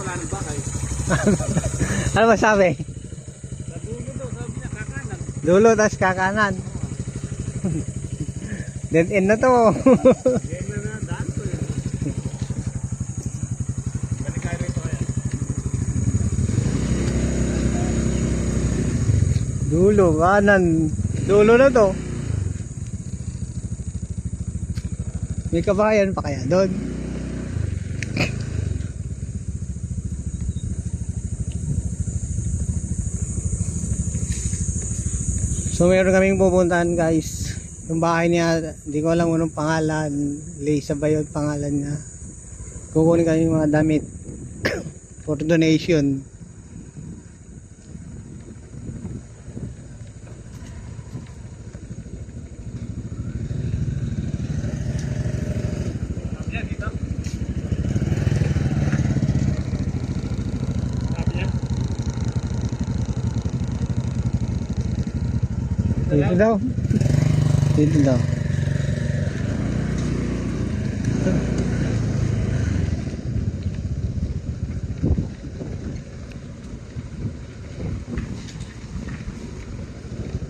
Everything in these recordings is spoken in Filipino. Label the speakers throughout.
Speaker 1: wala ng bahay.
Speaker 2: Ano ba sabi?
Speaker 1: Sa dulo daw, sabi niya, kakanan.
Speaker 2: Dulo, tas kakanan. Dead end na to.
Speaker 1: Yan na daan ko yun. Balik kayo rito kaya.
Speaker 2: Dulo, kanan. Dulo na to. May kabayan pa kaya doon? So meron kaming pupuntahan guys. Yung bahay niya, hindi ko alam anong pangalan. Lisa ba yun pangalan niya? Kukunin kami yung mga damit for donation.
Speaker 1: Sabi niya, dito. Sabi niya.
Speaker 2: Dito daw. Dito daw.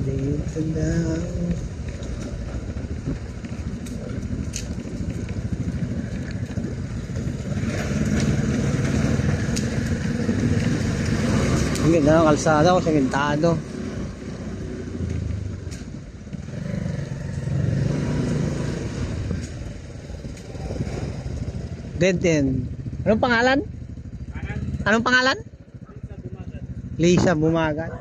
Speaker 2: Dito daw. Ang ganda ng kalsada ko sa Gintado. Dead end. Anong pangalan?
Speaker 1: Kanan.
Speaker 2: Anong pangalan?
Speaker 1: Sa dumagat.
Speaker 2: Lisa Bumagat.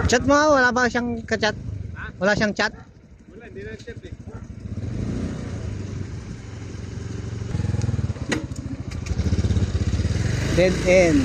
Speaker 2: Chat mo, wala ba siyang ka-chat?
Speaker 1: Ha?
Speaker 2: Wala siyang chat?
Speaker 1: Wala, hindi na chat eh.
Speaker 2: Dead end.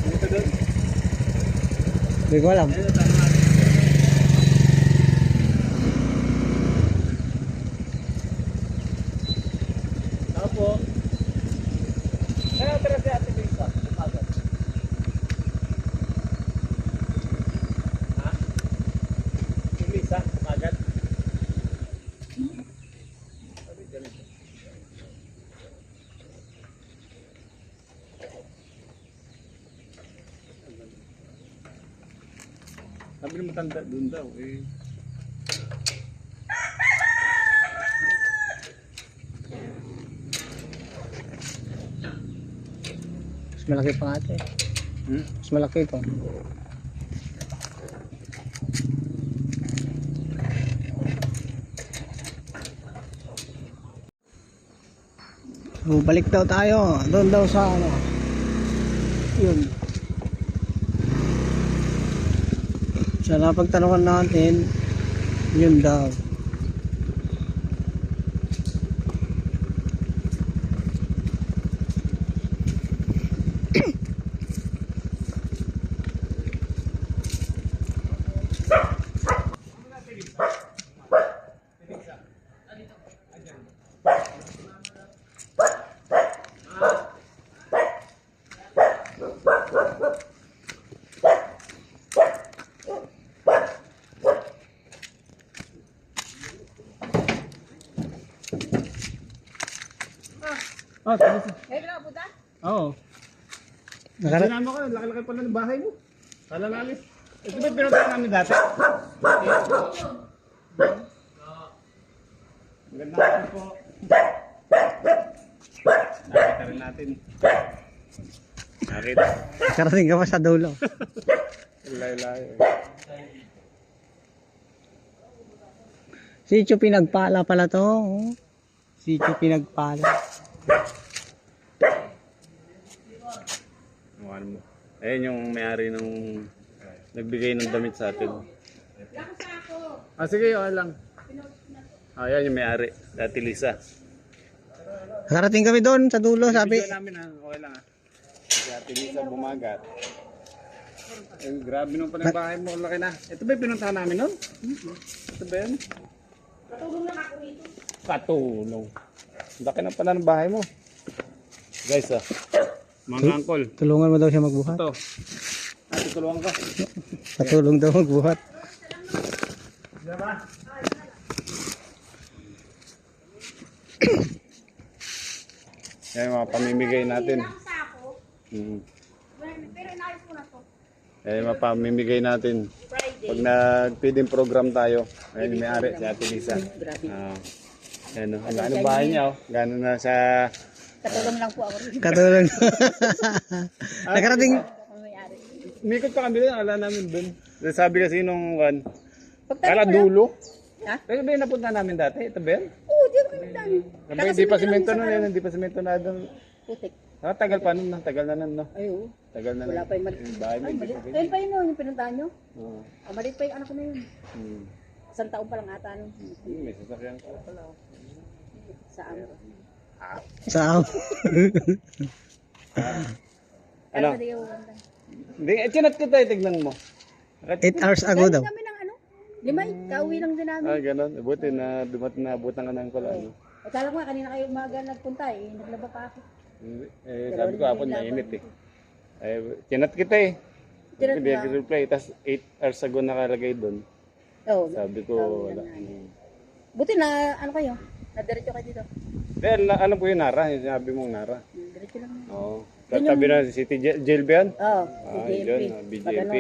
Speaker 1: Dito doon.
Speaker 2: Hindi ko alam.
Speaker 1: Ayun, tama natin. Tao po. Kaya tira si Ate Lisa. Dumagat. Ha? Si Lisa, dumagat. Sabi ganito. Sabi ng matanda doon daw eh.
Speaker 2: Mas malaki pa nga ito eh. Mas malaki ito. So, balik daw tayo. Doon daw sa ano. Yun. Sa napagtanungan natin, yun daw.
Speaker 1: Oh, tapos.
Speaker 3: Hey, bro, puta.
Speaker 1: Oo.
Speaker 2: Nakara-
Speaker 1: Sinama ko, laki-laki pala ng bahay mo. Kala namin. Ito ba pinuntahan namin dati? Maganda natin po. Nakita rin natin. Nakita.
Speaker 2: Karating ka pa sa dulo.
Speaker 1: Layo-layo.
Speaker 2: Sitio Pinagpala pala to. Oh. Sitio Pinagpala.
Speaker 1: Ano mo? Ayun yung may-ari nung nagbigay ng damit sa atin. Ah, sige, okay lang. Ah, yan yung may-ari. Dati Lisa.
Speaker 2: Karating kami doon sa dulo, sabi.
Speaker 1: Video namin ha, okay lang ha. Dati Lisa bumagat. Eh, grabe nung panagbahay mo, laki na. Ito ba yung pinuntahan namin nun? Ito ba yun? Katulong lang ako dito. Katulong. Laki na pala ng bahay mo. Guys mga uncle.
Speaker 2: Tulungan mo daw siya magbuhat.
Speaker 1: Ito. Tutulungan ka.
Speaker 2: Patulong daw magbuhat.
Speaker 1: Diba? Yan yung mga pamimigay natin.
Speaker 3: Pero inayos ko na to.
Speaker 1: Yan yung mga pamimigay natin. Pag nag-feeding program tayo, ayun yung may-ari, si Ate Lisa. Ano bahay niya oh. Gano'n na sa...
Speaker 3: Katulong lang po ako.
Speaker 2: Katulong. Nakarating.
Speaker 1: Umikot pa kami doon, ala namin doon. Sabi kasi nung kala dulo.
Speaker 3: Ha?
Speaker 1: Pero ba yung napunta namin dati? Ito ba yan?
Speaker 3: Oo, di ako nagdaan.
Speaker 1: Hindi pa simento na yan, hindi pa simento na doon.
Speaker 3: Putik.
Speaker 1: Tagal pa nun, tagal na nun, no?
Speaker 3: Ay, oo.
Speaker 1: Tagal na
Speaker 3: Wala
Speaker 1: nun.
Speaker 3: pa yung maliit.
Speaker 1: Yung bahay mo,
Speaker 3: Ay,
Speaker 1: hindi
Speaker 3: maliit.
Speaker 1: pa
Speaker 3: Ayun pa yun no, yung pinuntahan nyo.
Speaker 1: Oo.
Speaker 3: Maliit pa yung anak ko na yun. Isang taon pa lang ata nun.
Speaker 1: May sasakyan ka pala.
Speaker 3: Sa amin.
Speaker 2: Saan?
Speaker 1: Ano?
Speaker 3: Hindi ako ganda.
Speaker 1: Hindi, chinat ko tayo, tignan mo.
Speaker 2: 8 hours ago daw.
Speaker 3: Kami ng ano? Limay, kauwi lang din namin.
Speaker 1: Ah, ganun. Buti na dumating na abutan ka ng pala. Ano.
Speaker 3: Akala ko nga, kanina kayo umaga nagpunta eh. Naglaba pa ako.
Speaker 1: Sabi ko hapon mainit eh. Chinat kita eh.
Speaker 3: Chinat
Speaker 1: Hindi
Speaker 3: ba?
Speaker 1: ako reply. Tapos 8 hours ago nakalagay doon.
Speaker 3: Oo.
Speaker 1: Sabi ko, wala.
Speaker 3: Buti na, ano kayo? Nadiretso kayo dito.
Speaker 1: Dahil alam ko yung Nara, yung sinabi mong Nara.
Speaker 3: Diretso lang.
Speaker 1: Oo. Tabi na si City Jail ba yan?
Speaker 3: Oo,
Speaker 1: Ah,
Speaker 3: BJP.
Speaker 1: yun, BJP.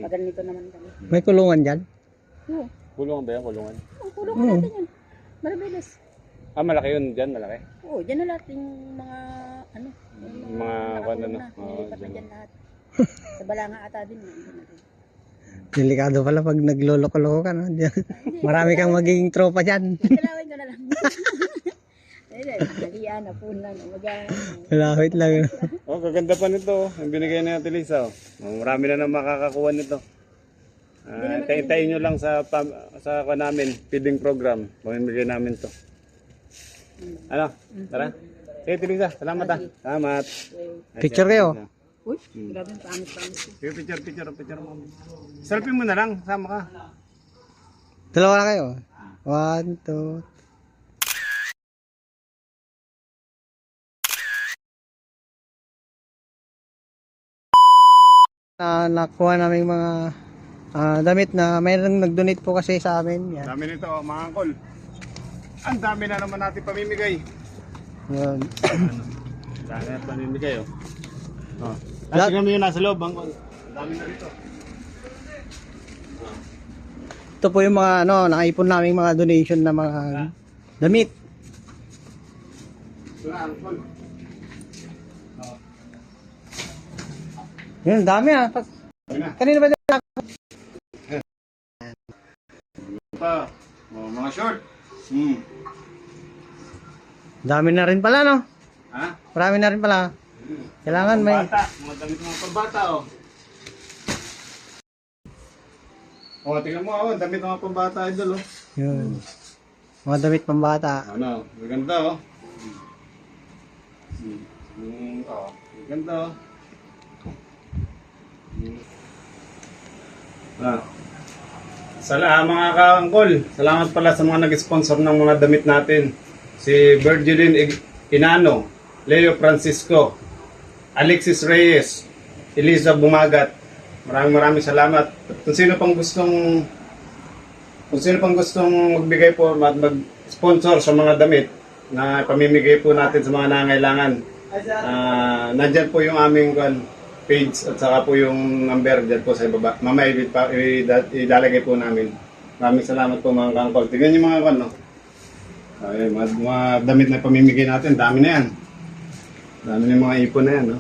Speaker 3: Pag ganito naman kami.
Speaker 2: May kulungan dyan?
Speaker 3: Oo.
Speaker 1: Kulungan ba yan? Kulungan?
Speaker 3: Ang kulong ko natin yun. Marabilis.
Speaker 1: Ah, malaki yun dyan, malaki.
Speaker 3: Oo, dyan na lahat yung mga, ano,
Speaker 1: Yung mga
Speaker 3: nakakulong
Speaker 1: ano,
Speaker 3: na.
Speaker 1: oo,
Speaker 3: Nilipat na
Speaker 1: dyan.
Speaker 3: dyan lahat. Sa Balanga ata din.
Speaker 2: Delikado pala pag nagloloko-loko ka. No? Marami kang magiging tropa dyan.
Speaker 3: Dalawin ko na lang. Halian, napunan, umaga.
Speaker 2: Malapit lang.
Speaker 1: Oh, gaganda pa nito. Ang binigay na natin Lisa. Oh, marami na nang makakakuha nito. Tayin nyo lang sa namin, feeding program. Pamimigay namin to. Ano? Tara. Sige, Lisa. Salamat ha. Salamat.
Speaker 2: Picture kayo.
Speaker 3: Uy, grabe yung pangit-pangit.
Speaker 1: Sige, picture mo. Selfie mo na lang. Sama ka.
Speaker 2: Dalawa na kayo. 1, 2, nakuha namin mga damit na mayroong nag-donate po kasi sa amin. Yan.
Speaker 1: Dami nito, mga angkol. Ang dami na naman natin pamimigay.
Speaker 2: Yan.
Speaker 1: Dami na pamimigay, oh. Oh. Tingnan mo yung nasa loob, angkol. Dami na rito.
Speaker 2: Ito po yung mga nakaipon naming mga donation na mga damit.
Speaker 1: Ito na, angkol.
Speaker 2: Yan, dami Kanina ba
Speaker 1: Pa, mga short.
Speaker 2: dami na rin pala, no?
Speaker 1: Ha?
Speaker 2: Marami na rin pala. Kailangan may...
Speaker 1: Pambata, mga damit mga pambata, oh. Oh, tingnan mo, oh, damit mga pambata, idol, oh.
Speaker 2: Yun. Mga damit pambata.
Speaker 1: Ano, maganda, oh. Oh, maganda, oh. Mga kaangkol, salamat pala sa mga nag-sponsor ng mga damit natin. Si Virgilin Inano, Leo Francisco, Alexis Reyes, Eliza Bumagat. Maraming salamat. At kung sino pang gustong magbigay po, mag-sponsor sa mga damit na pamimigay po natin sa mga nangangailangan. Nandyan po yung aming page at saka po yung number dyan po sa ibaba. Mamaya ilalagay po namin. Maraming salamat po mga kaangkol. Tignan yung mga no? Ay, mga damit na pamimigay natin. Dami na yan. Dami na yung mga ipon na yan. No?